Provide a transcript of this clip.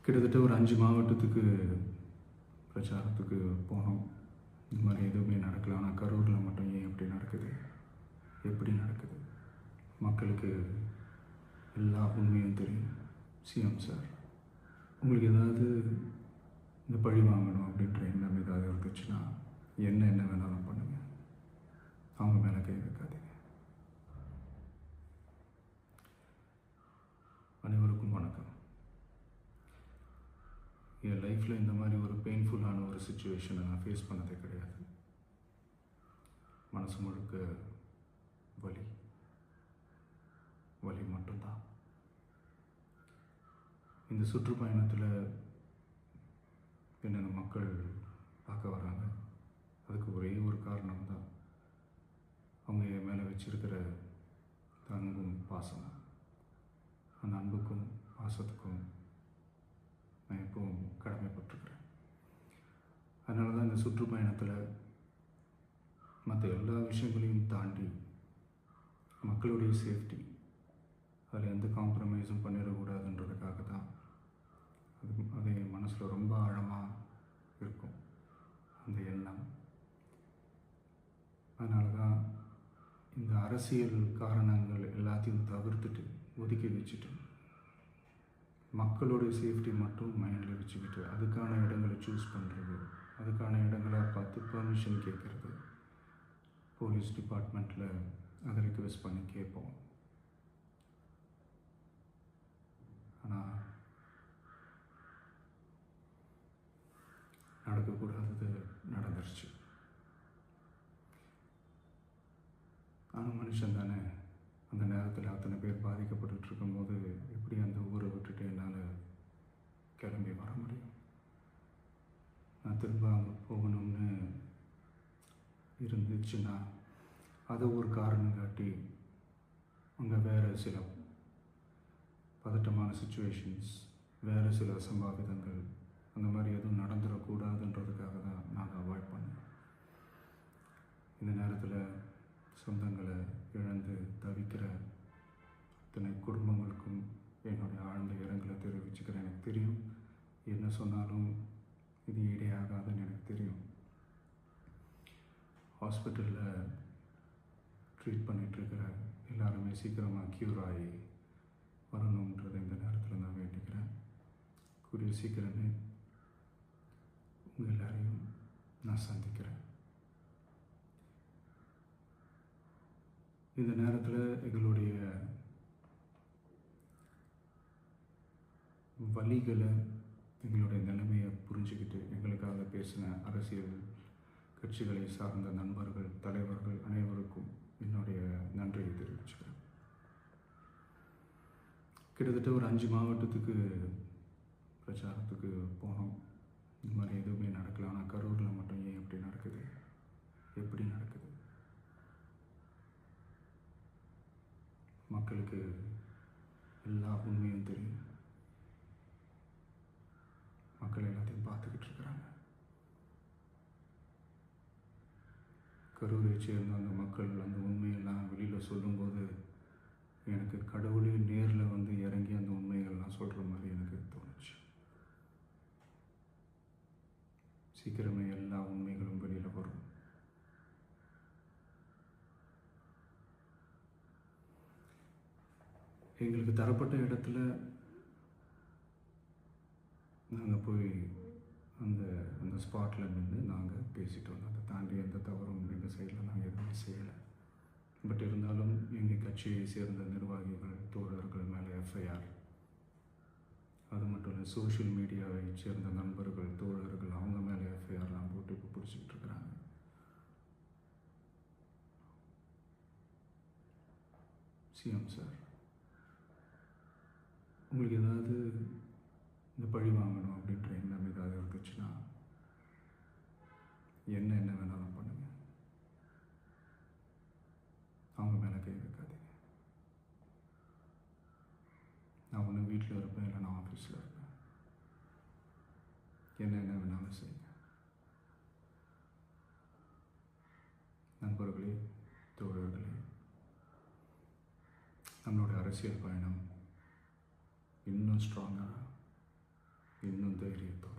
கிட்டத்தட்ட ஒரு 5 மாவட்டத்துக்கு பிரச்சாரத்துக்கு போனோம். இந்த மாதிரி எதுவுமே நடக்கல. ஆனால் கரூரில் மட்டும் ஏன் இப்படி நடக்குது? எப்படி நடக்குது? மக்களுக்கு எல்லா உண்மையும் தெரியும். சிஎம் சார், உங்களுக்கு ஏதாவது இந்த பழி வாங்கணும் அப்படின்ற எண்ணம் ஏதாவது இருந்துச்சுன்னா என்ன வேணாலும் பண்ணுங்க. அவங்க மேலே கை வைக்காதீங்க. அனைவருக்கும் வணக்கம். என் லைஃப்பில் இந்த மாதிரி ஒரு பெயின்ஃபுல்லான ஒரு சுச்சுவேஷனை நான் ஃபேஸ் பண்ணதே கிடையாது. மனசு முழுக்க வலி வலி மட்டும்தான். இந்த சுற்றுப்பயணத்தில் என்னென்ன மக்கள் பார்க்க வராங்க, அதுக்கு ஒரே ஒரு காரணம் தான் அவங்க என் மேலே வச்சிருக்கிற அன்பும் பாசமும். அந்த அன்புக்கும் பாசத்துக்கும் நான் எப்பவும் கடமைப்பட்டிருக்கிறேன். அதனால தான் இந்த சுற்றுப்பயணத்தில் மற்ற எல்லா விஷயங்களையும் தாண்டி மக்களுடைய சேஃப்டி, அதில் எந்த காம்ப்ரமைஸும் பண்ணிடக்கூடாதுன்றதுக்காக தான் அது என் மனசில் ரொம்ப ஆழமாக இருக்கும் அந்த எண்ணம். அதனால தான் இந்த அரசியல் காரணங்கள் எல்லாத்தையும் தவிர்த்துட்டு ஒதுக்கி வச்சுட்டு மக்களோடைய சேஃப்டி மட்டும் மைண்டில் வச்சுக்கிட்டு அதுக்கான இடங்களை சூஸ் பண்ணுறது, அதுக்கான இடங்களை பார்த்து பெர்மிஷன் கேட்குறது, போலீஸ் டிபார்ட்மெண்ட்டில் அதை ரிக்வெஸ்ட் பண்ணி கேட்போம். ஆனால் நடக்கக்கூடாதது நடந்துருச்சு. ஆனால் மனுஷன் தானே. அந்த நேரத்தில் அத்தனை பேர் பாதிக்கப்பட்டு இருக்கும்போது எப்படி அந்த ஊரை விட்டுட்டு என்னால் கிளம்பி வர முடியும்? நான் திரும்ப அங்கே போகணும்னு இருந்துச்சுன்னா அதை ஒரு காரணம் காட்டி அங்கே வேறு சில பதட்டமான சுச்சுவேஷன்ஸ், வேறு சில அசம்பாவிதங்கள் அந்த மாதிரி எதுவும் நடந்துடக்கூடாதுன்றதுக்காக தான் நான் அவாய்ட் பண்ணேன். இந்த நேரத்தில் சொந்தங்களை இழந்து தவிக்கிற அத்தனை குடும்பங்களுக்கும் என்னுடைய ஆழ்ந்த இரங்கலை தெரிவிச்சுக்கிறேன். எனக்கு தெரியும், என்ன சொன்னாலும் இது ஈடேயாகாதுன்னு எனக்கு தெரியும். ஹாஸ்பிட்டலில் ட்ரீட் பண்ணிகிட்ருக்கிற எல்லாருமே சீக்கிரமாக க்யூர் ஆகி வரணுன்றதை இந்த நேரத்தில் நான் வேண்டிக்கிறேன். கூடிய சீக்கிரமே உங்கள் எல்லாரையும் நான் சந்திக்கிறேன். இந்த நேரத்தில் எங்களுடைய வலிகளை, எங்களுடைய நிலைமையை புரிஞ்சுக்கிட்டு எங்களுக்காக பேசின அரசியல் கட்சிகளை சார்ந்த நண்பர்கள், தலைவர்கள் அனைவருக்கும் என்னுடைய நன்றியை தெரிவிச்சுக்கிறேன். கிட்டத்தட்ட ஒரு 5 மாவட்டத்துக்கு பிரச்சாரத்துக்கு போனோம். இந்த மாதிரி எதுவுமே நடக்கல. ஆனால் கரூரில் மட்டும் ஏன் இப்படி நடக்குது? எப்படி நடக்குது? மக்களுக்கு எல்லா உண்மையும் தெரியும். மக்கள் எல்லாத்தையும் பார்த்துக்கிட்டு இருக்கிறாங்க. கரூரை சேர்ந்த அந்த மக்கள் அந்த உண்மையெல்லாம் வெளியில் சொல்லும்போது எனக்கு கடவுளே நேரில் வந்து இறங்கி அந்த உண்மைகள்லாம் சொல்கிற மாதிரி எனக்கு தோணுச்சு. சீக்கிரமே எல்லா உண்மைகளும் வெளியில் வரும். எங்களுக்கு தரப்பட்ட இடத்துல நாங்கள் போய் அந்த அந்த ஸ்பாட்டில் நின்று நாங்கள் பேசிட்டு வந்தோம். அதை தாண்டி எந்த தவறும் எங்கள் சைடில் நாங்கள் எதுவுமே செய்யலை. பட் இருந்தாலும் எங்கள் கட்சியை சேர்ந்த நிர்வாகிகள், தோழர்கள் மேலே எஃப்ஐஆர், அது மட்டும் இல்லை சோஷியல் மீடியாவை சேர்ந்த நண்பர்கள், தோழர்கள் அவங்க மேலே எஃப்ஐஆர்லாம் போட்டு இப்போ பிடிச்சிக்கிட்டு இருக்கிறாங்க. சிஎம் சார், உங்களுக்கு ஏதாவது இந்த பழி வாங்கணும் அப்படின்ற எண்ணம் ஏதாவது இருந்துச்சுன்னா என்ன வேணாலும் பண்ணுங்க. அவங்க மேலே கை வைக்காதீங்க. நான் ஒன்று வீட்டில் இருப்பேன், இல்லை நான் ஆஃபீஸில் இருப்பேன். என்ன வேணாலும் செய்யுங்க. நண்பர்களே, தோழர்களே, நம்மளுடைய அரசியல் பயணம் இன்னும் ஸ்ட்ராங்காக இன்னும் தைரியத்தோட